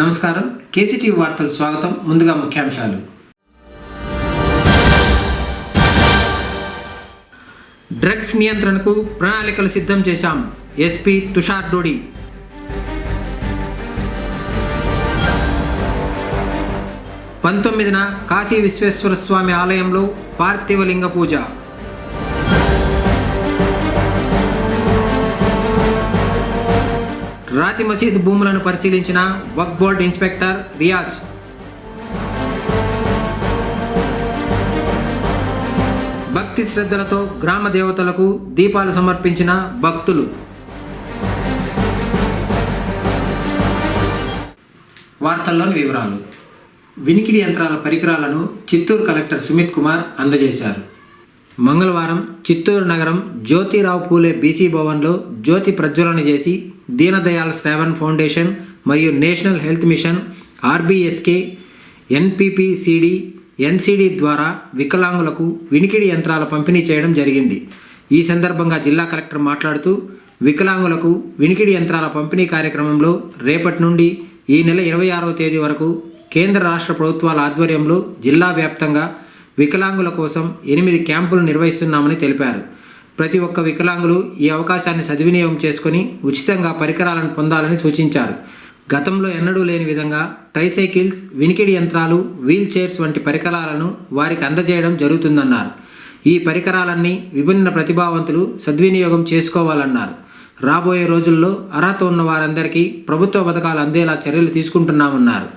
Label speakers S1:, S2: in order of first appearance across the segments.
S1: నమస్కారం, కేసీటీవీ వార్తలు స్వాగతం. ముందుగా ముఖ్యాంశాలు. డ్రగ్స్ నియంత్రణకు ప్రణాళికలు సిద్ధం చేశాం. ఎస్పీ తుషార్ డోడి. పంతొమ్మిదిన కాశీ విశ్వేశ్వర స్వామి ఆలయంలో పార్థివలింగ పూజ. రాతి మసీద్ భూములను పరిశీలించిన వక్ఫ్ బోర్డు ఇన్స్పెక్టర్ రియాజ్. భక్తి శ్రద్ధలతో గ్రామ దేవతలకు దీపాలు సమర్పించిన భక్తులు. వార్తల్లోని వివరాలు. వినికిడి యంత్రాల పరికరాలను చిత్తూరు కలెక్టర్ సుమిత్ కుమార్ అందజేశారు. మంగళవారం చిత్తూరు నగరం జ్యోతిరావు పూలే బీసీ భవన్లో జ్యోతి ప్రజ్వలన చేసి దీనదయాళ్ శ్రావణ్ ఫౌండేషన్ మరియు national health mission RBSK NPPCD NCD ద్వారా వికలాంగులకు వినికిడి యంత్రాల పంపిణీ చేయడం జరిగింది. ఈ సందర్భంగా జిల్లా కలెక్టర్ మాట్లాడుతూ వికలాంగులకు వినికిడి యంత్రాల పంపిణీ కార్యక్రమంలో రేపటి నుండి ఈ నెల 26వ తేదీ వరకు కేంద్ర రాష్ట్ర ప్రభుత్వాల ఆధ్వర్యంలో జిల్లా వ్యాప్తంగా వికలాంగుల కోసం 8 క్యాంపులు నిర్వహిస్తున్నామని తెలిపారు. ప్రతి ఒక్క వికలాంగులు ఈ అవకాశాన్ని సద్వినియోగం చేసుకుని ఉచితంగా పరికరాలను పొందాలని సూచించారు. గతంలో ఎన్నడూ లేని విధంగా ట్రైసైకిల్స్, వినికిడి యంత్రాలు, వీల్ చైర్స్ వంటి పరికరాలను వారికి అందజేయడం జరుగుతుందన్నారు. ఈ పరికరాలన్నీ విభిన్న ప్రతిభావంతులు సద్వినియోగం చేసుకోవాలన్నారు. రాబోయే రోజుల్లో అర్హత ఉన్న వారందరికీ ప్రభుత్వ పథకాలు అందేలా చర్యలు తీసుకుంటున్నామన్నారు.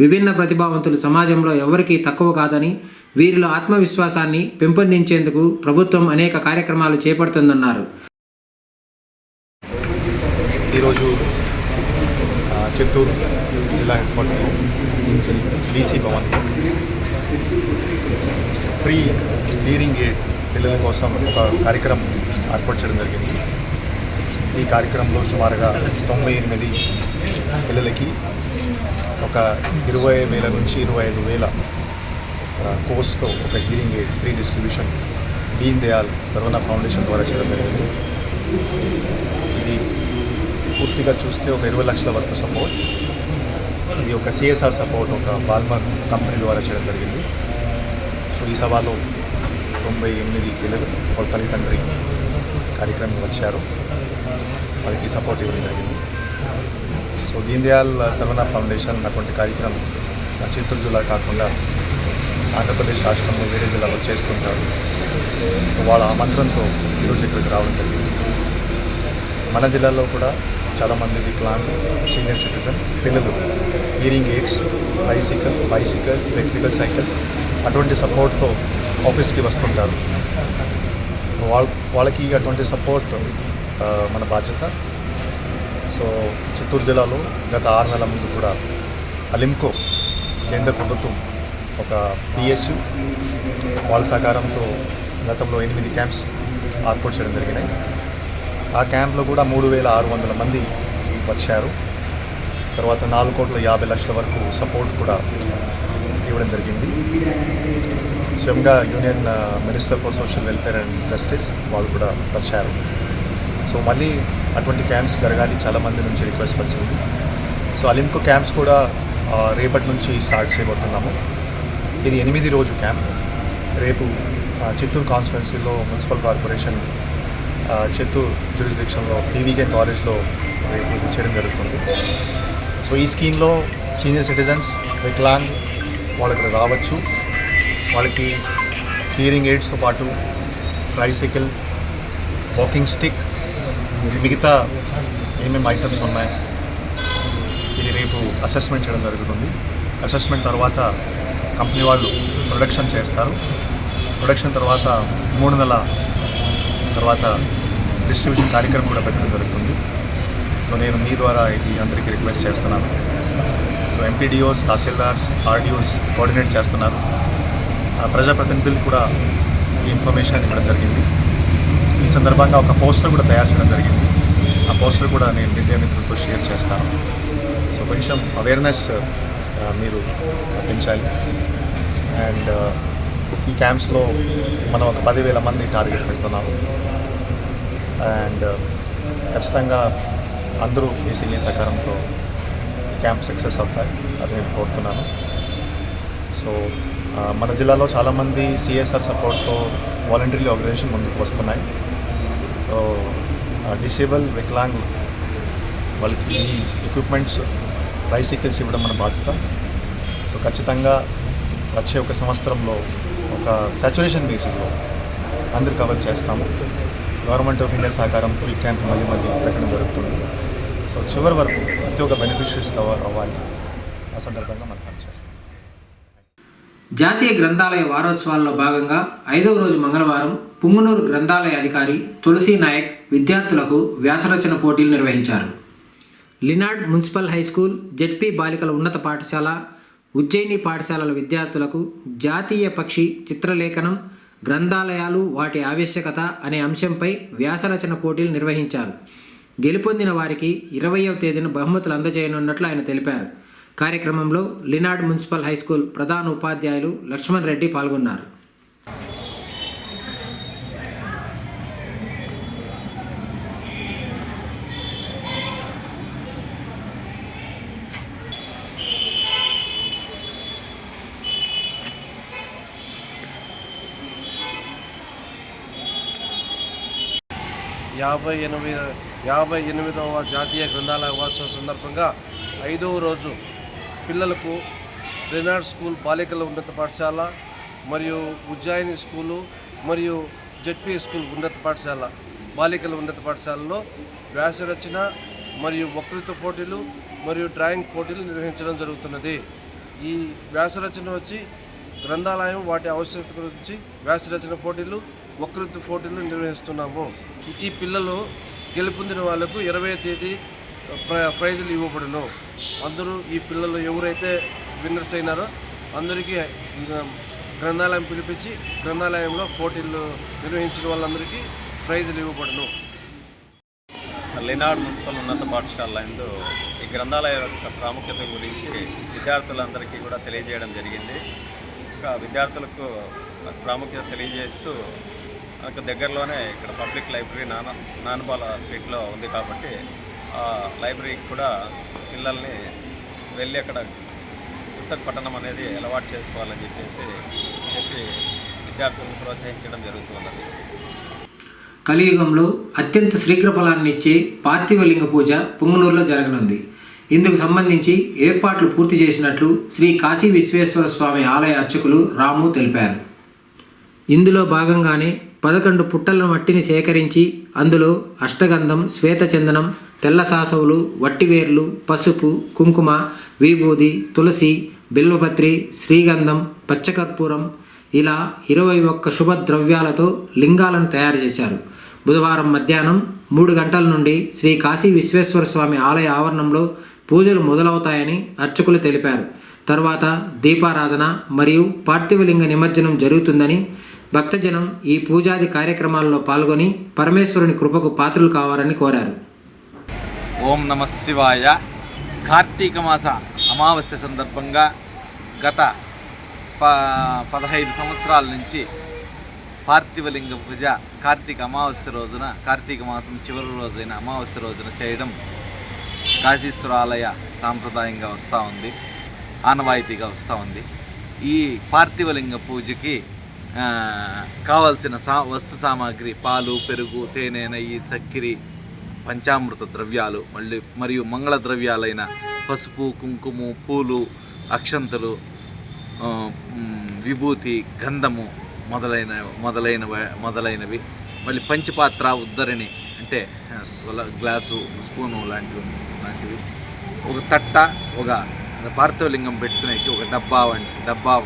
S1: విభిన్న ప్రతిభావంతులు సమాజంలో ఎవరికీ తక్కువ కాదని, వీరిలో ఆత్మవిశ్వాసాన్ని పెంపొందించేందుకు ప్రభుత్వం అనేక కార్యక్రమాలు చేపడుతుందన్నారు.
S2: ఈరోజు చిత్తూరు జిల్లా head quarter BC Bhavan free hearing aid పిల్లల కోసం ఒక కార్యక్రమం ఏర్పాటు చేయడం జరిగింది. ఈ కార్యక్రమంలో సుమారుగా 98 పిల్లలకి ఒక 20,000 నుంచి 25,000 కోర్స్తో ఒక hearing aid free distribution Deen Dayal Saravana foundation ద్వారా చేయడం జరిగింది. ఇది పూర్తిగా చూస్తే ఒక 20 లక్షల వరకు సపోర్ట్. ఇది ఒక సిఎస్ఆర్ సపోర్ట్ ఒక బాల్మర్ కంపెనీ ద్వారా చేయడం జరిగింది. సో ఈ సభలో 98 పిల్లలు వాళ్ళ తల్లిదండ్రి కార్యక్రమం వచ్చారు, వాళ్ళకి సపోర్ట్ ఇవ్వడం జరిగింది. సో దీన్ దయాళ్ సర్వనా ఫౌండేషన్ అటువంటి కార్యక్రమం చిత్తూరు జిల్లా కాకుండా ఆంధ్రప్రదేశ్ రాష్ట్రంలో వేరే జిల్లాలో చేస్తుంటారు. సో వాళ్ళ ఆమంత్రంతో ఈరోజు ఇక్కడికి రావడం జరిగింది. మన జిల్లాలో కూడా చాలామంది వికలాంగ్ సీనియర్ సిటిజన్ పిల్లలు hearing AIDS, bicycle, electrical cycle అటువంటి సపోర్ట్తో ఆఫీస్కి వస్తుంటారు. వాళ్ళకి అటువంటి సపోర్ట్ మన బాధ్యత. సో చిత్తూరు జిల్లాలో గత 6 నెలల ముందు కూడా అలింకో కేంద్ర ప్రభుత్వం ఒక పిఎస్యు వాళ్ళ సహకారంతో గతంలో 8 క్యాంప్స్ ఏర్పాటు చేయడం జరిగినాయి. ఆ క్యాంప్లో కూడా 3,600 మంది వచ్చారు. తర్వాత 4,50,00,000 వరకు సపోర్ట్ కూడా ఇవ్వడం జరిగింది. స్వయంగా union minister for social welfare and justice వాళ్ళు కూడా వచ్చారు. సో మళ్ళీ అటువంటి క్యాంప్స్ జరగాలి, చాలామంది నుంచి రిక్వెస్ట్ వచ్చింది. సో అలింకో క్యాంప్స్ కూడా రేపటి నుంచి స్టార్ట్ చేయబోతున్నాము. ఇది 8 రోజు క్యాంప్. రేపు చిత్తూరు కాన్స్టిట్యున్సీలో మున్సిపల్ కార్పొరేషన్ చిత్తూరు జ్యూరిస్డిక్షన్లో పీవీకే కాలేజ్లో రేపు ఇది చేయడం జరుగుతుంది. సో ఈ స్కీమ్లో సీనియర్ సిటిజన్స్ వికలాంగ్ వాళ్ళకి రావచ్చు. వాళ్ళకి హియరింగ్ ఎయిడ్స్తో పాటు ట్రైసైకిల్, వాకింగ్ స్టిక్, మిగతా ఏమేమి ఐటమ్స్ ఉన్నాయి ఇది రేపు అసెస్మెంట్ చేయడం జరుగుతుంది. అసెస్మెంట్ తర్వాత కంపెనీ వాళ్ళు ప్రొడక్షన్ చేస్తారు. ప్రొడక్షన్ తర్వాత 3 నెలల తర్వాత డిస్ట్రిబ్యూషన్ కార్యక్రమం కూడా పెట్టడం జరుగుతుంది. సో నేను మీ ద్వారా ఇది అందరికీ రిక్వెస్ట్ చేస్తున్నాను. So MPDOs, tahsildars, RDOs coordinate చేస్తున్నారు. ప్రజాప్రతినిధులు కూడా ఈ ఇన్ఫర్మేషన్ ఇవ్వడం జరిగింది. ఈ సందర్భంగా ఒక పోస్టర్ కూడా తయారు చేయడం జరిగింది. ఆ పోస్టర్ కూడా నేను మీడియా మిత్రులతో షేర్ చేస్తాను. సో కొంచెం అవేర్నెస్ మీరు పెంచాలి. అండ్ ఈ క్యాంప్స్లో మనం ఒక 10,000 మంది టార్గెట్ పెడుతున్నాము. అండ్ ఖచ్చితంగా అందరూ ఏసీఏ సహకారంతో క్యాంప్ సక్సెస్ అవుతాయి అది నేను కోరుతున్నాను. సో మన జిల్లాలో చాలామంది సిఎస్ఆర్ సపోర్ట్తో వాలంటరీ ఆర్గనైజేషన్ ముందుకు వస్తున్నాయి. సో డిసేబుల్ వికలాంగ్ వాళ్ళకి ఈ ఎక్విప్మెంట్స్ ట్రైసైకిల్స్ ఇవ్వడం మన బాధ్యత. సో ఖచ్చితంగా వచ్చే ఒక సంవత్సరంలో ఒక సాచురేషన్ బేసిస్లో అందరు కవర్ చేస్తాము. గవర్నమెంట్ ఆఫ్ ఇండియా సహకారంతో ఈ క్యాంప్ మళ్ళీ పెట్టడం జరుగుతుంది. సో చివరి వరకు ప్రతి ఒక్క బెనిఫిషరీస్ కవర్ అవ్వాలి. ఆ సందర్భంగా మనం పనిచేస్తాం.
S1: జాతీయ గ్రంథాలయ వారోత్సవాల్లో భాగంగా 5వ రోజు మంగళవారం పుంగనూరు గ్రంథాలయ అధికారి తులసి నాయక్ విద్యార్థులకు వ్యాసరచన పోటీలు నిర్వహించారు. లినాడ్ మున్సిపల్ హై స్కూల్, జెడ్పీ బాలికల ఉన్నత పాఠశాల, ఉజ్జయిని పాఠశాలల విద్యార్థులకు జాతీయ పక్షి చిత్రలేఖనం, గ్రంథాలయాలు వాటి ఆవశ్యకత అనే అంశంపై వ్యాసరచన పోటీలు నిర్వహించారు. గెలుపొందిన వారికి 20వ తేదీన బహుమతులు అందజేయనున్నట్లు ఆయన తెలిపారు. కార్యక్రమంలో లినాడ్ మున్సిపల్ హై స్కూల్ ప్రధాన ఉపాధ్యాయులు లక్ష్మణ్ రెడ్డి పాల్గొన్నారు.
S3: యాభై ఎనిమిదవ జాతీయ గ్రంథాలయ వారోత్సవం సందర్భంగా 5వ రోజు పిల్లలకు లినాడ్ స్కూల్ బాలికల ఉన్నత పాఠశాల మరియు ఉజ్జయిని స్కూలు మరియు జెడ్పీ స్కూల్ ఉన్నత పాఠశాల బాలికల ఉన్నత పాఠశాలలో వ్యాసరచన మరియు వక్తృత్వ పోటీలు మరియు డ్రాయింగ్ పోటీలు నిర్వహించడం జరుగుతున్నది. ఈ వ్యాసరచన వచ్చి గ్రంథాలయం వాటి ఆవశ్యకత గురించి వ్యాసరచన పోటీలు, వక్తృత్వ పోటీలు నిర్వహిస్తున్నాము. ఈ పిల్లలు గెలుపొందిన వాళ్ళకు 20వ తేదీ ప్రైజులు ఇవ్వబడును. అందరూ ఈ పిల్లలు ఎవరైతే విన్నర్స్ అయినారో అందరికీ గ్రంథాలయం పిలిపించి గ్రంథాలయంలో పోటీలు నిర్వహించిన వాళ్ళందరికీ ప్రైజులు ఇవ్వబడును.
S4: లినాడ్ మున్సిపల్ ఉన్నత పాఠశాల యందు ఈ గ్రంథాలయం యొక్క ప్రాముఖ్యత గురించి విద్యార్థులందరికీ కూడా తెలియజేయడం జరిగింది. ఇంకా విద్యార్థులకు ప్రాముఖ్యత తెలియజేస్తూ మనకు దగ్గరలోనే ఇక్కడ పబ్లిక్ లైబ్రరీ నానబాల స్ట్రీట్లో ఉంది కాబట్టి ఆ లైబ్రరీకి కూడా పిల్లల్ని వెళ్ళి అక్కడ పుస్తక పఠనం అనేది అలవాటు చేసుకోవాలని చెప్పి విద్యార్థులను ప్రోత్సహించడం జరుగుతున్నది.
S1: కలియుగంలో అత్యంత శీఘ్రఫలాన్ని ఇచ్చే పార్థివలింగ పూజ పుంగనూరులో జరగనుంది. ఇందుకు సంబంధించి ఏర్పాట్లు పూర్తి చేసినట్లు శ్రీ కాశీ విశ్వేశ్వర స్వామి ఆలయ అర్చకులు రాము తెలిపారు. ఇందులో భాగంగానే 11 పుట్టల మట్టిని సేకరించి అందులో అష్టగంధం, శ్వేతచందనం, తెల్ల సాసవులు, వట్టివేర్లు, పసుపు, కుంకుమ, విభూది, తులసి, బిల్వపత్రి, శ్రీగంధం, పచ్చకర్పూరం ఇలా 21 శుభ ద్రవ్యాలతో లింగాలను తయారు చేశారు. బుధవారం మధ్యాహ్నం 3 గంటల నుండి శ్రీ కాశీ విశ్వేశ్వర స్వామి ఆలయ ఆవరణంలో పూజలు మొదలవుతాయని అర్చకులు తెలిపారు. తర్వాత దీపారాధన మరియు పార్థివలింగ నిమజ్జనం జరుగుతుందని, భక్తజనం ఈ పూజాది కార్యక్రమాల్లో పాల్గొని పరమేశ్వరుని కృపకు పాత్రలు కావాలని కోరారు.
S5: ఓం నమ శివాయ. కార్తీక మాస అమావాస్య సందర్భంగా గత 15 సంవత్సరాల నుంచి పార్థివలింగ పూజ కార్తీక అమావాస్య రోజున, కార్తీక మాసం చివరి రోజైన అమావాస్య రోజున చేయడం కాశీశ్వర ఆలయ సాంప్రదాయంగా వస్తూ ఉంది, ఆనవాయితీగా వస్తూ ఉంది. ఈ పార్థివలింగ పూజకి కావాల్సిన వస్తు సామాగ్రి పాలు, పెరుగు, తేనె, నెయ్యి, చక్కెర, పంచామృత ద్రవ్యాలు మరియు మంగళ ద్రవ్యాలైన పసుపు, కుంకుమ, పూలు, అక్షంతలు, విభూతి, గంధము మొదలైనవి మళ్ళీ పంచపాత్ర, ఉద్దరిణి అంటే గ్లాసు, స్పూను లాంటివి, ఒక తట్ట, ఒక పార్థివలింగం పెట్టుకునేకి ఒక డబ్బా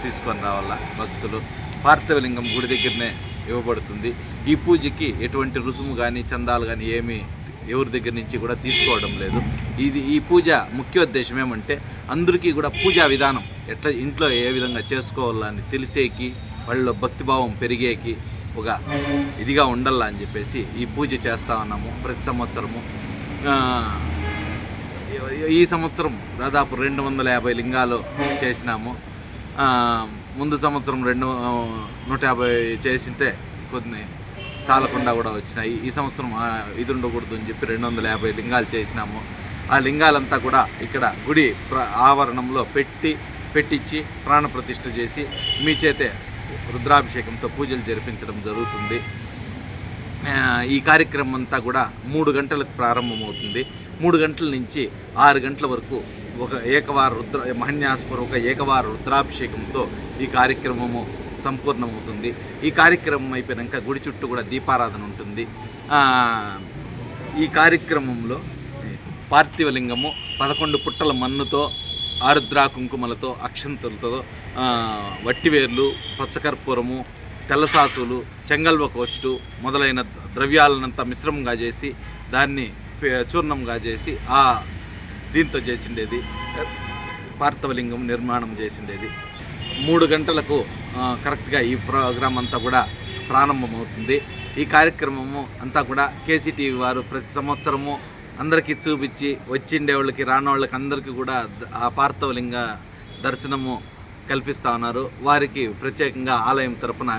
S5: తీసుకొని రావాల. భక్తులు పార్థివలింగం గుడి దగ్గరనే ఇవ్వబడుతుంది. ఈ పూజకి ఎటువంటి రుసుము కానీ చందాలు కానీ ఏమీ ఎవరి దగ్గర నుంచి కూడా తీసుకోవడం లేదు. ఈ పూజ ముఖ్యోద్దేశం ఏమంటే అందరికీ కూడా పూజా విధానం ఎట్లా ఇంట్లో ఏ విధంగా చేసుకోవాలని తెలిసేకి, వాళ్ళలో భక్తిభావం పెరిగేకి ఒక ఇదిగా ఉండాలా అని చెప్పేసి ఈ పూజ చేస్తూ ఉన్నాము ప్రతి సంవత్సరము. ఈ సంవత్సరం దాదాపు 250 లింగాలు చేసినాము. ముందు సంవత్సరం 150 చేసింటే కొన్ని సాలకుండా కూడా వచ్చినాయి. ఈ సంవత్సరం ఇది ఉండకూడదు అని చెప్పి 250 లింగాలు చేసినాము. ఆ లింగాలంతా కూడా ఇక్కడ గుడి ఆవరణంలో పెట్టించి ప్రాణప్రతిష్ఠ చేసి మీ చేతే రుద్రాభిషేకంతో పూజలు జరిపించడం జరుగుతుంది. ఈ కార్యక్రమం అంతా కూడా 3 గంటలకు ప్రారంభమవుతుంది. 3 గంటల నుంచి 6 గంటల వరకు ఒక మహన్యాసపూర్వక ఏకవార రుద్రాభిషేకంతో ఈ కార్యక్రమము సంపూర్ణమవుతుంది. ఈ కార్యక్రమం అయిపోయాక గుడి చుట్టూ కూడా దీపారాధన ఉంటుంది. ఈ కార్యక్రమంలో పార్థివలింగము 11 పుట్టల మన్నుతో, ఆరుద్రా కుంకుమలతో, అక్షంతులతో, వట్టివేర్లు, పచ్చకర్పూరము, తెల్లసాసులు, చెంగల్వ కోష్టు మొదలైన ద్రవ్యాలనంతా మిశ్రమంగా చేసి దాన్ని చూర్ణంగా చేసి దీంతో చేసిండేది పార్థివలింగం నిర్మాణం చేసిండేది. 3 గంటలకు కరెక్ట్గా ఈ ప్రోగ్రాం అంతా కూడా ప్రారంభమవుతుంది. ఈ కార్యక్రమము అంతా కూడా కేసీటీవీ వారు ప్రతి సంవత్సరము అందరికీ చూపించి వచ్చిండే వాళ్ళకి రానోళ్ళకి అందరికీ కూడా ఆ పార్థివలింగ దర్శనము కల్పిస్తూ ఉన్నారు. వారికి ప్రత్యేకంగా ఆలయం తరపున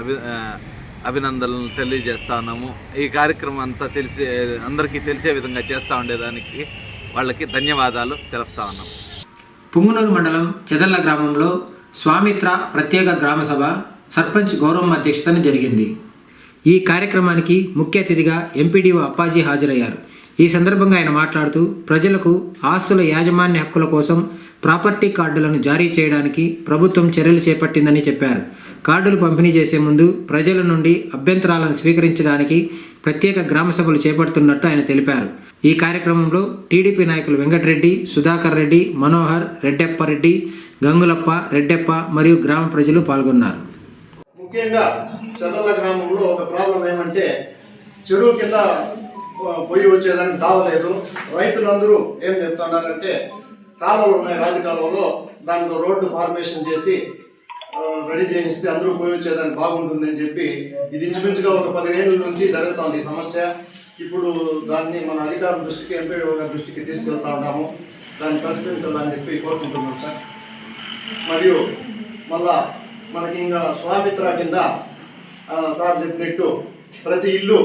S5: అభినందనలు తెలియజేస్తూ ఉన్నాము. ఈ కార్యక్రమం అంతా అందరికీ తెలిసే విధంగా చేస్తూ ఉండేదానికి వాళ్ళకి ధన్యవాదాలు తెలుపుతా ఉన్నాం.
S1: పుంగనూరు మండలం చెదర్ల గ్రామంలో స్వామిత్ర ప్రత్యేక గ్రామ సభ సర్పంచ్ గౌరమ్మ అధ్యక్షతన జరిగింది. ఈ కార్యక్రమానికి ముఖ్య అతిథిగా ఎంపీడీఓ అప్పాజీ హాజరయ్యారు. ఈ సందర్భంగా ఆయన మాట్లాడుతూ ప్రజలకు ఆస్తుల యాజమాన్య హక్కుల కోసం ప్రాపర్టీ కార్డులను జారీ చేయడానికి ప్రభుత్వం చర్యలు చేపట్టిందని చెప్పారు. కార్డులు పంపిణీ చేసే ముందు ప్రజల నుండి అభ్యంతరాలను స్వీకరించడానికి ప్రత్యేక గ్రామ సభలు చేపడుతున్నట్టు ఆయన తెలిపారు. ఈ కార్యక్రమంలో టీడీపీ నాయకులు వెంకటరెడ్డి, సుధాకర్ రెడ్డి, మనోహర్, రెడ్డెప్పారెడ్డి, గంగులప్ప, రెడ్డెప్ప మరియు గ్రామ ప్రజలు పాల్గొన్నారు.
S2: ముఖ్యంగా చెదల గ్రామంలో ఒక ప్రాబ్లం ఏమంటే చెరువు కింద పొయ్యి వచ్చేదానికి దావలేదు. రైతులందరూ ఏం చెప్తున్నారంటే కాలువలు ఉన్నాయి, రాజు కాలువలో దాంట్లో రోడ్డు ఫార్మేషన్ చేసి రెడీ చేయిస్తే అందరూ పోయి వచ్చేదానికి బాగుంటుందని చెప్పి ఇది ఇంచుమించుగా ఒక 10 ఏళ్ళ నుంచి జరుగుతుంది ఈ సమస్య. ఇప్పుడు దాన్ని మన అధికారుల దృష్టికి, ఎంపీడీఓ గారి దృష్టికి తీసుకెళ్తా ఉన్నాము. దాన్ని పరిష్కరించాలని చెప్పి కోరుకుంటున్నాం సార్. మరియు మళ్ళా మనకి ఇంకా స్వామిత్ర కింద సార్ చెప్పినట్టు ప్రతి ఇల్లు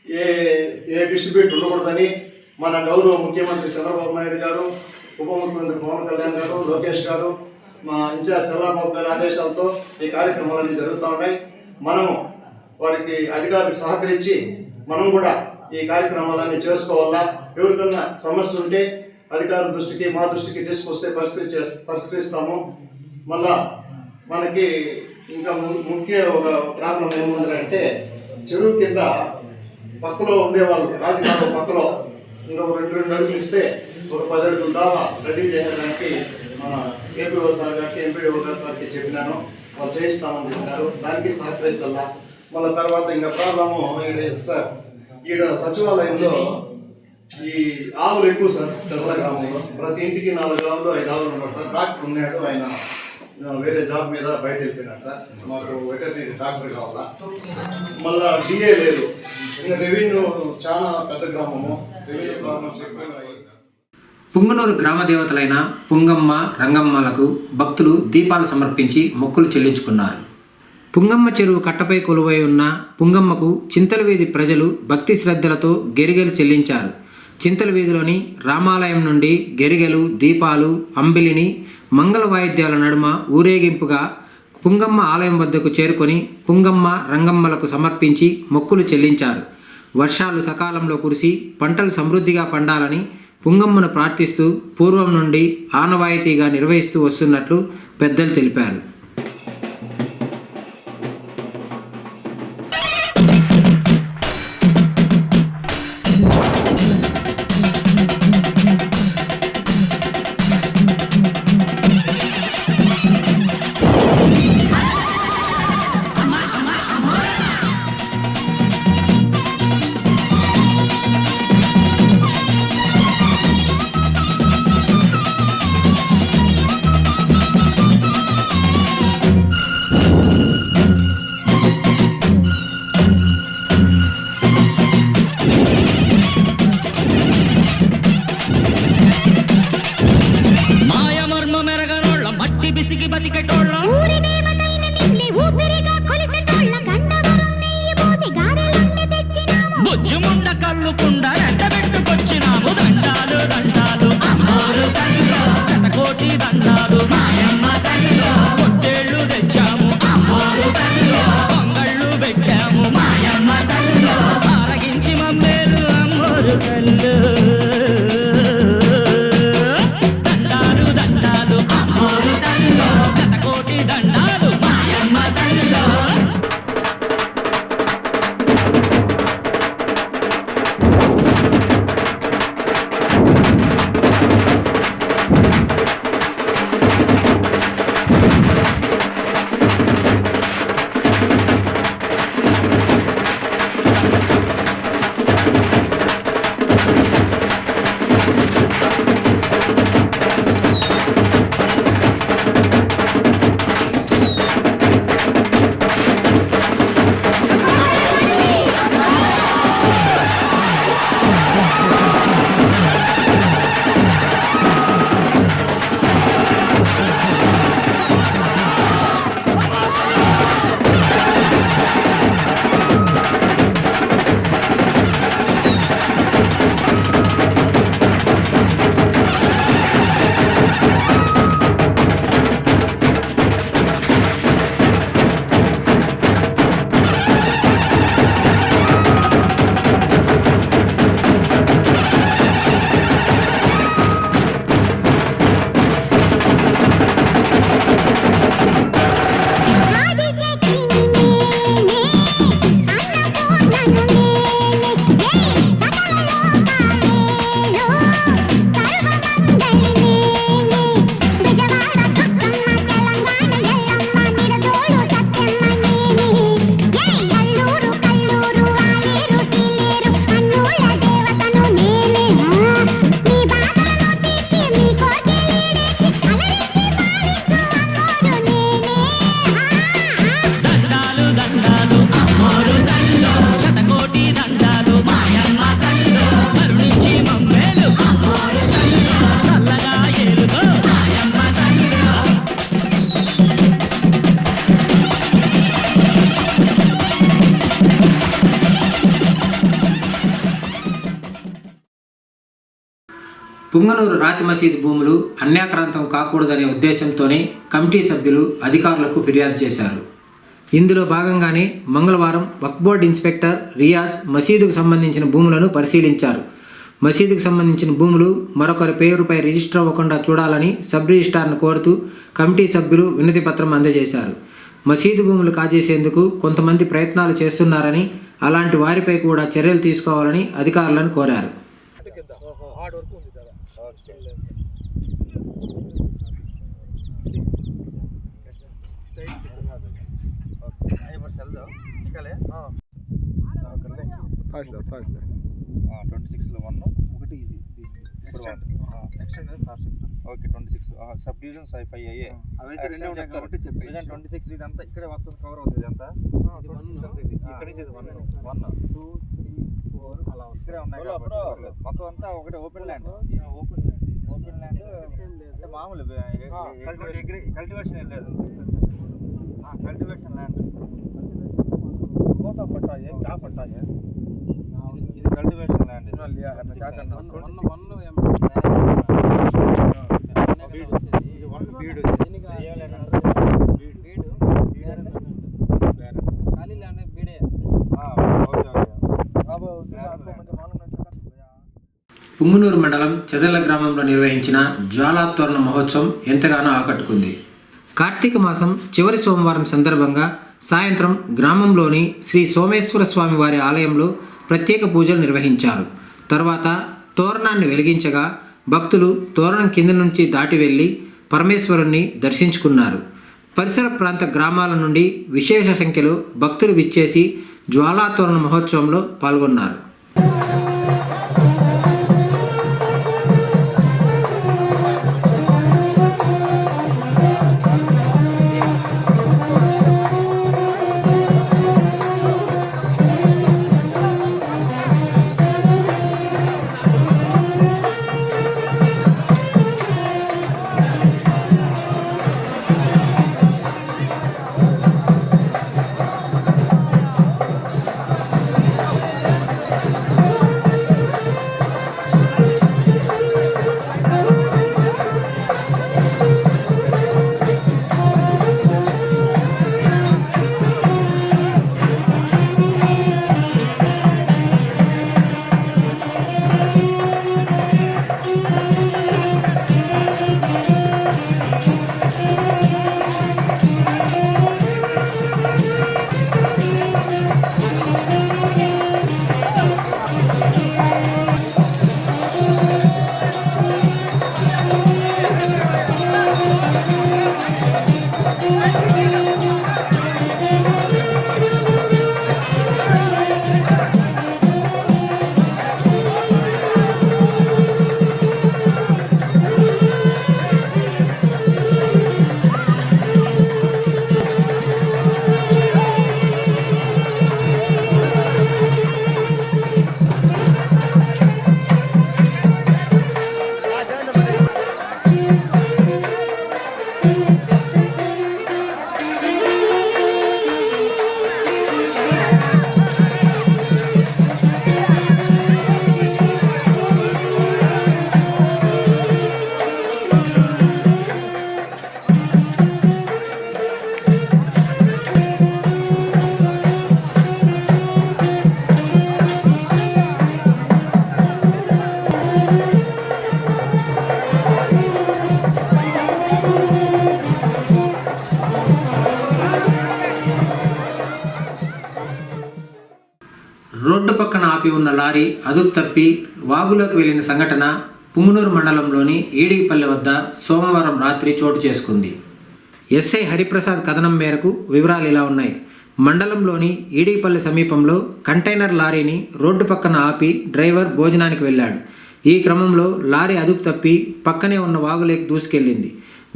S2: ఏ డిస్ట్రిబ్యూట్ ఉండకూడదని మన గౌరవ ముఖ్యమంత్రి చంద్రబాబు నాయుడు గారు, ఉప ముఖ్యమంత్రి పవన్ కళ్యాణ్ గారు, లోకేష్ గారు, మా ఇన్ఛార్జ్ చంద్రబాబు గారి ఆదేశాలతో ఈ కార్యక్రమాలన్నీ జరుగుతూ ఉన్నాయి. మనము వారికి అధికారులకు సహకరించి మనం కూడా ఈ కార్యక్రమాలన్నీ చేసుకోవాలా. ఎవరికన్నా సమస్య ఉంటే అధికారుల దృష్టికి, మా దృష్టికి తీసుకొస్తే పరిష్కరిస్తాము. మళ్ళా మనకి ఇంకా ముఖ్య ఒక ప్రాబ్లం ఏముందంటే చెరువు కింద పక్కలో ఉండేవాళ్ళు, రాజకీయ పక్కలో ఇంకా 2 అడుగులు ఇస్తే ఒక 10 అడుగులు దావా రెడీ చేయడానికి మన ఏపీఓ సార్ గారికి, ఎంపీడీఓ గారి సార్కి చెప్పినాను. వాళ్ళు చేయిస్తామని చెప్పినారు. దానికి సహకరించాలా. మళ్ళీ తర్వాత ఇంకా ప్రాబ్లము సార్ ఈడ సచివాలయంలో ఈ ఆవులు ఎక్కువ సార్. చెదల గ్రామంలో ప్రతి ఇంటికి 4 ఆవులు 5 ఆవులు ఉన్నారు సార్. డాక్టర్ ఉన్నాడు, ఆయన వేరే జాబ్ మీద బయట వెళ్ళిపోయినాడు సార్. మాకు వెటర్నరీ డాక్టర్ కావాలా. మళ్ళా డిఏ లేదు. ఇంకా రెవెన్యూ చాలా పెద్ద గ్రామము, రెవెన్యూ ప్రాబ్లమ్స్ ఎక్కువ.
S1: పుంగనూరు గ్రామ దేవతలైన పుంగమ్మ, రంగమ్మలకు భక్తులు దీపాలు సమర్పించి మొక్కులు చెల్లించుకున్నారు. పుంగమ్మ చెరువు కట్టపై కొలువై ఉన్న పుంగమ్మకు చింతల వీధి ప్రజలు భక్తి శ్రద్ధలతో గెరిగెలు చెల్లించారు. చింతల వీధిలోని రామాలయం నుండి గెరిగెలు, దీపాలు, అంబిలిని మంగళ వాయిద్యాల నడుమ ఊరేగింపుగా పుంగమ్మ ఆలయం వద్దకు చేరుకొని పుంగమ్మ, రంగమ్మలకు సమర్పించి మొక్కులు చెల్లించారు. వర్షాలు సకాలంలో కురిసి పంటలు సమృద్ధిగా పండాలని పుంగమ్మను ప్రార్థిస్తూ పూర్వం నుండి ఆనవాయితీగా నిర్వహిస్తూ వస్తున్నట్లు పెద్దలు తెలిపారు.
S6: బుజ్జుముండ కళ్ళు కుండ ఎండబెట్టుకొచ్చినాము దండాలు దండ
S1: పుంగనూరు రాతి మసీదు భూములు అన్యాక్రాంతం కాకూడదనే ఉద్దేశంతోనే కమిటీ సభ్యులు అధికారులకు ఫిర్యాదు చేశారు. ఇందులో భాగంగానే మంగళవారం వక్ఫ్ బోర్డు ఇన్స్పెక్టర్ రియాజ్ మసీదుకు సంబంధించిన భూములను పరిశీలించారు. మసీదుకు సంబంధించిన భూములు మరొకరి పేరుపై రిజిస్టర్ అవ్వకుండా చూడాలని సబ్ రిజిస్ట్రార్ను కోరుతూ కమిటీ సభ్యులు వినతి పత్రం అందజేశారు. మసీదు భూములు కాజేసేందుకు కొంతమంది ప్రయత్నాలు చేస్తున్నారని, అలాంటి వారిపై కూడా చర్యలు తీసుకోవాలని అధికారులను కోరారు.
S6: ఓకే 26 సబ్ డివిజన్స్ 5 అయ్యాయి అవైతే రెండే ఉన్నాయి కాబట్టి డివిజన్ 26 ఇదంతా ఇక్కడే మొత్తం కవర్ అవుతుంది ఇదంతా 26 అంతా ఇది ఇక్కడ నుంచి 1 2 3 4 అలా ఇక్కడే ఉన్నాయి కాబట్టి మొత్తం అంతా ఒకటే ఓపెన్ ల్యాండ్ అంటే మామూలు కల్టివేషన్ ఏం లేదు కల్టివేషన్ ల్యాండ్ కోసా పట్టా है क्या पट्टा है ఇది కల్టివేషన్ ల్యాండ్ लिया है क्या करना
S1: పుంగనూరు మండలం చెదల గ్రామంలో నిర్వహించిన జ్వాలాతోరణ మహోత్సవం ఎంతగానో ఆకట్టుకుంది. కార్తీక మాసం చివరి సోమవారం సందర్భంగా సాయంత్రం గ్రామంలోని శ్రీ సోమేశ్వర స్వామి వారి ఆలయంలో ప్రత్యేక పూజలు నిర్వహించారు. తర్వాత తోరణాన్ని వెలిగించగా భక్తులు తోరణం కింద నుంచి దాటి వెళ్ళి పరమేశ్వరుణ్ణి దర్శించుకున్నారు. పరిసర ప్రాంత గ్రామాల నుండి విశేష సంఖ్యలో భక్తులు విచ్చేసి జ్వాలాతోరణ మహోత్సవంలో పాల్గొన్నారు. రోడ్డు పక్కన ఆపి ఉన్న లారీ అదుపు తప్పి వాగులోకి వెళ్లిన సంఘటన పుంగనూరు మండలంలోని ఏడిపల్లె వద్ద సోమవారం రాత్రి చోటు చేసుకుంది. ఎస్ఐ హరిప్రసాద్ కథనం మేరకు వివరాలు ఇలా ఉన్నాయి. మండలంలోని ఈడిపల్లె సమీపంలో కంటైనర్ లారీని రోడ్డు పక్కన ఆపి డ్రైవర్ భోజనానికి వెళ్ళాడు. ఈ క్రమంలో లారీ అదుపు తప్పి పక్కనే ఉన్న వాగులోకి దూసుకెళ్లింది.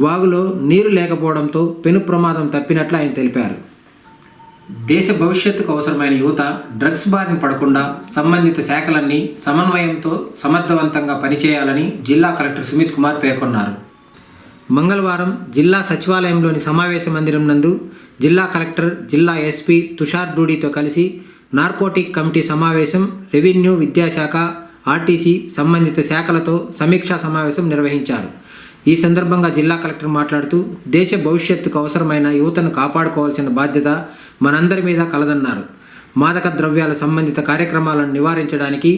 S1: వాగులో నీరు లేకపోవడంతో పెను ప్రమాదం తప్పినట్లు ఆయన తెలిపారు. దేశ భవిష్యత్తుకు అవసరమైన యువత డ్రగ్స్ బారిన పడకుండా సంబంధిత శాఖలన్నీ సమన్వయంతో సమర్థవంతంగా పనిచేయాలని జిల్లా కలెక్టర్ సుమిత్ కుమార్ పేర్కొన్నారు. మంగళవారం జిల్లా సచివాలయంలోని సమావేశ మందిరం నందు జిల్లా కలెక్టర్, జిల్లా ఎస్పీ తుషార్ డూడీతో కలిసి నార్కోటిక్ కమిటీ సమావేశం రెవెన్యూ, విద్యాశాఖ, ఆర్టీసీ సంబంధిత శాఖలతో సమీక్షా సమావేశం నిర్వహించారు. ఈ సందర్భంగా జిల్లా కలెక్టర్ మాట్లాడుతూ దేశ భవిష్యత్తుకు అవసరమైన యువతను కాపాడుకోవాల్సిన బాధ్యత మనందరి మీద కలదన్నారు. మాదక ద్రవ్యాల సంబంధిత కార్యక్రమాలను నివారించడానికి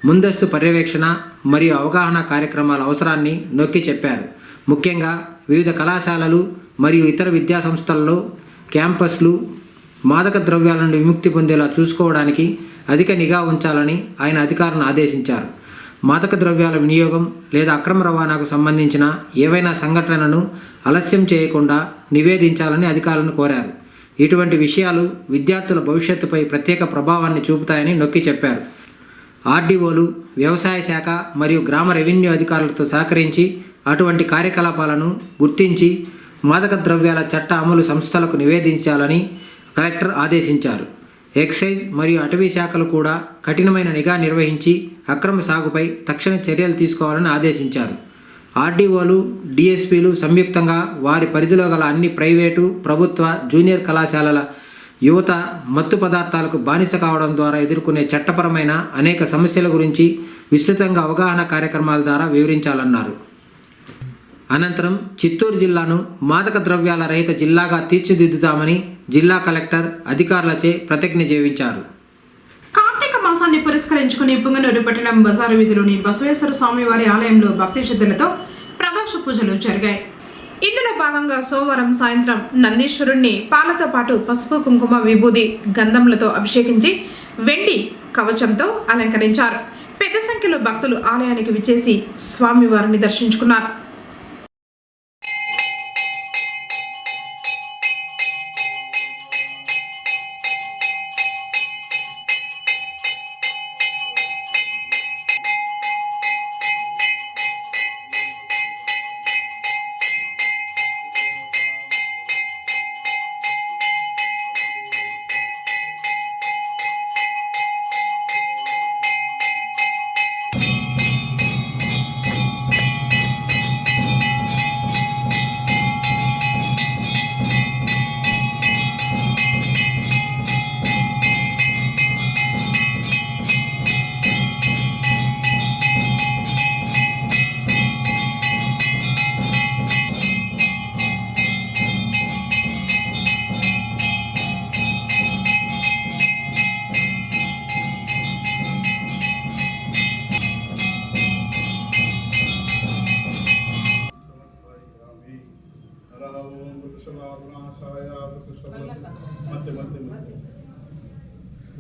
S1: ముందస్తు పర్యవేక్షణ మరియు అవగాహన కార్యక్రమాల అవసరాన్ని నొక్కి చెప్పారు. ముఖ్యంగా వివిధ కళాశాలలు మరియు ఇతర విద్యాసంస్థల్లో క్యాంపస్లు మాదక ద్రవ్యాల నుండి విముక్తి పొందేలా చూసుకోవడానికి అధిక నిఘా ఉంచాలని ఆయన అధికారులను ఆదేశించారు. మాదక ద్రవ్యాల వినియోగం లేదా అక్రమ రవాణాకు సంబంధించిన ఏవైనా సంఘటనలను ఆలస్యం చేయకుండా నివేదించాలని అధికారులను కోరారు. ఇటువంటి విషయాలు విద్యార్థుల భవిష్యత్తుపై ప్రత్యేక ప్రభావాన్ని చూపుతాయని నొక్కి చెప్పారు. ఆర్డీఓలు, వ్యవసాయ శాఖ మరియు గ్రామ రెవెన్యూ అధికారులతో సహకరించి అటువంటి కార్యకలాపాలను గుర్తించి మాదక ద్రవ్యాల చట్ట అమలు సంస్థలకు నివేదించాలని కలెక్టర్ ఆదేశించారు. ఎక్సైజ్ మరియు అటవీ శాఖలు కూడా కఠినమైన నిఘా నిర్వహించి అక్రమ సాగుపై తక్షణ చర్యలు తీసుకోవాలని ఆదేశించారు. ఆర్డీఓలు, డిఎస్పీలు సంయుక్తంగా వారి పరిధిలో గల అన్ని ప్రైవేటు, ప్రభుత్వ, జూనియర్ కళాశాలల యువత మత్తు పదార్థాలకు బానిస కావడం ద్వారా ఎదుర్కొనే చట్టపరమైన అనేక సమస్యల గురించి విస్తృతంగా అవగాహన కార్యక్రమాల ద్వారా వివరించాలన్నారు. అనంతరం చిత్తూరు జిల్లాను మాదక ద్రవ్యాల రహిత జిల్లాగా తీర్చిదిద్దుతామని జిల్లా కలెక్టర్ అధికారులచే ప్రతిజ్ఞ చేయించారు.
S7: కార్తీక మాసాన్ని పురస్కరించుకుని పుంగనూరు పట్టణం బజారు వీధిలోని బసవేశ్వర స్వామివారి ఆలయంలో భక్తి శ్రద్ధలతో ప్రదోష పూజలు జరిగాయి. ఇందులో భాగంగా సోమవారం సాయంత్రం నందీశ్వరుణ్ణి పాలతో పాటు పసుపు, కుంకుమ, విభూది, గంధములతో అభిషేకించి వెండి కవచంతో అలంకరించారు. పెద్ద సంఖ్యలో భక్తులు ఆలయానికి విచ్చేసి స్వామివారిని దర్శించుకున్నారు.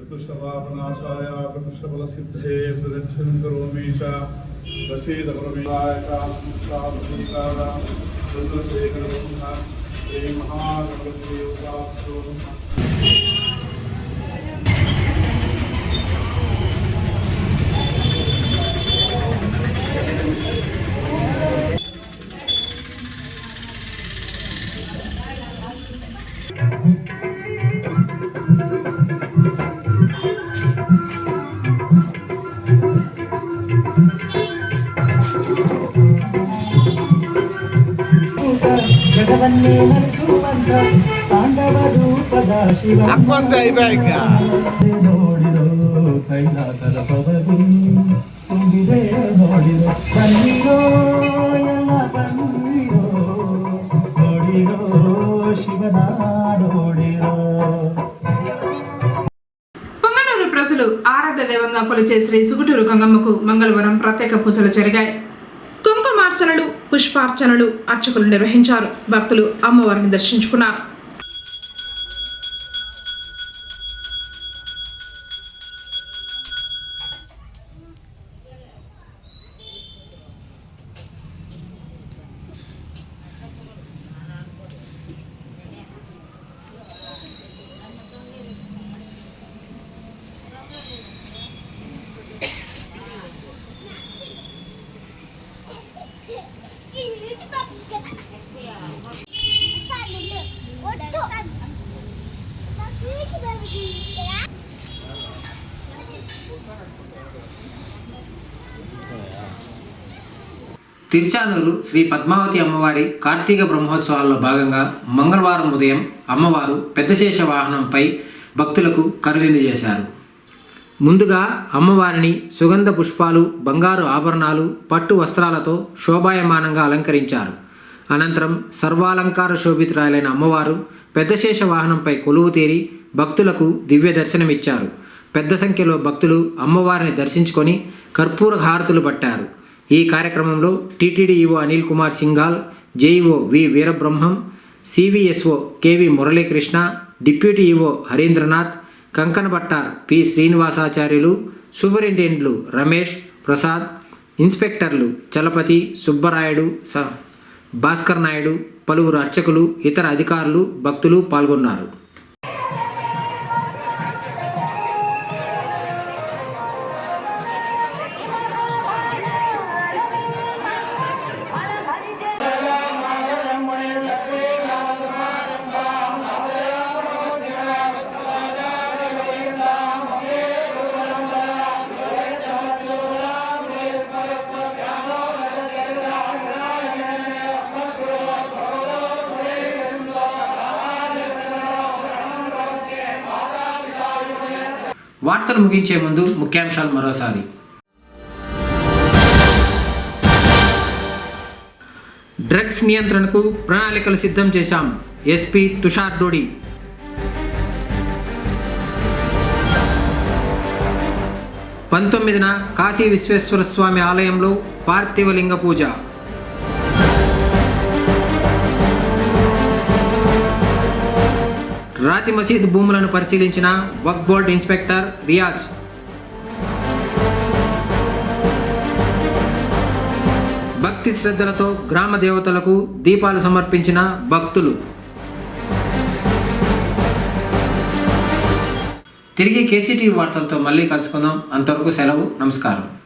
S8: ऋतुशवापनाशाय ऋतुशबलसिद्धे प्रदक्षिणं करोमीशा वसीदपरमेशाय कास्मुष्टावसीकारा रुद्रशेखरसंहा श्री महागणपति योगाप्तोः
S9: అక్కొస్తే అయిపోయాయి ఇంకా
S7: పొంగనూరు ప్రజలు ఆరాధ్య దైవంగా కొలిచే శ్రీ సుగుటూరు గంగమ్మకు మంగళవారం ప్రత్యేక పూజలు జరిగాయి. కుంకుమార్చనలు, పుష్పార్చనలు అర్చకులు నిర్వహించారు. భక్తులు అమ్మవారిని దర్శించుకున్నారు.
S1: తిరుచానూరు శ్రీ పద్మావతి అమ్మవారి కార్తీక బ్రహ్మోత్సవాల్లో భాగంగా మంగళవారం ఉదయం అమ్మవారు పెద్దశేష వాహనంపై భక్తులకు కనువిందు చేశారు. ముందుగా అమ్మవారిని సుగంధ పుష్పాలు, బంగారు ఆభరణాలు, పట్టు వస్త్రాలతో శోభాయమానంగా అలంకరించారు. అనంతరం సర్వాలంకార శోభితురాలైన అమ్మవారు పెద్దశేష వాహనంపై కొలువు తీరి భక్తులకు దివ్య దర్శనమిచ్చారు. పెద్ద సంఖ్యలో భక్తులు అమ్మవారిని దర్శించుకొని కర్పూర హారతులు పట్టారు. ఈ కార్యక్రమంలో TTD EO Anil Kumar Singhal, JEO V Veerabrahmam, CVSO KV Muralikrishna, deputy EO Harindranath, కంకణ భట్టార్ పి శ్రీనివాసాచార్యులు, సూపరింటెండెంట్లు రమేష్, ప్రసాద్, ఇన్స్పెక్టర్లు చలపతి, సుబ్బరాయుడు, భాస్కర్ నాయుడు, పలువురు అర్చకులు, ఇతర అధికారులు, భక్తులు పాల్గొన్నారు. వార్తలు ముగించే ముందు ముఖ్యాంశాలు మరోసారి. డ్రగ్స్ నియంత్రణకు ప్రణాళికలు సిద్ధం చేశాం. ఎస్పీ తుషార్ డోడి. పంతొమ్మిదిన కాశీ విశ్వేశ్వర స్వామి ఆలయంలో పార్థివలింగ పూజ. రాతి మసీద్ భూములను పరిశీలించిన వక్ఫ్ బోర్డ్ ఇన్స్పెక్టర్ రియాజ్. భక్తి శ్రద్ధలతో గ్రామ దేవతలకు దీపాలు సమర్పించిన భక్తులు. తిరిగి కేసీటీవీ వార్తలతో మళ్ళీ కలుసుకుందాం. అంతవరకు సెలవు. నమస్కారం.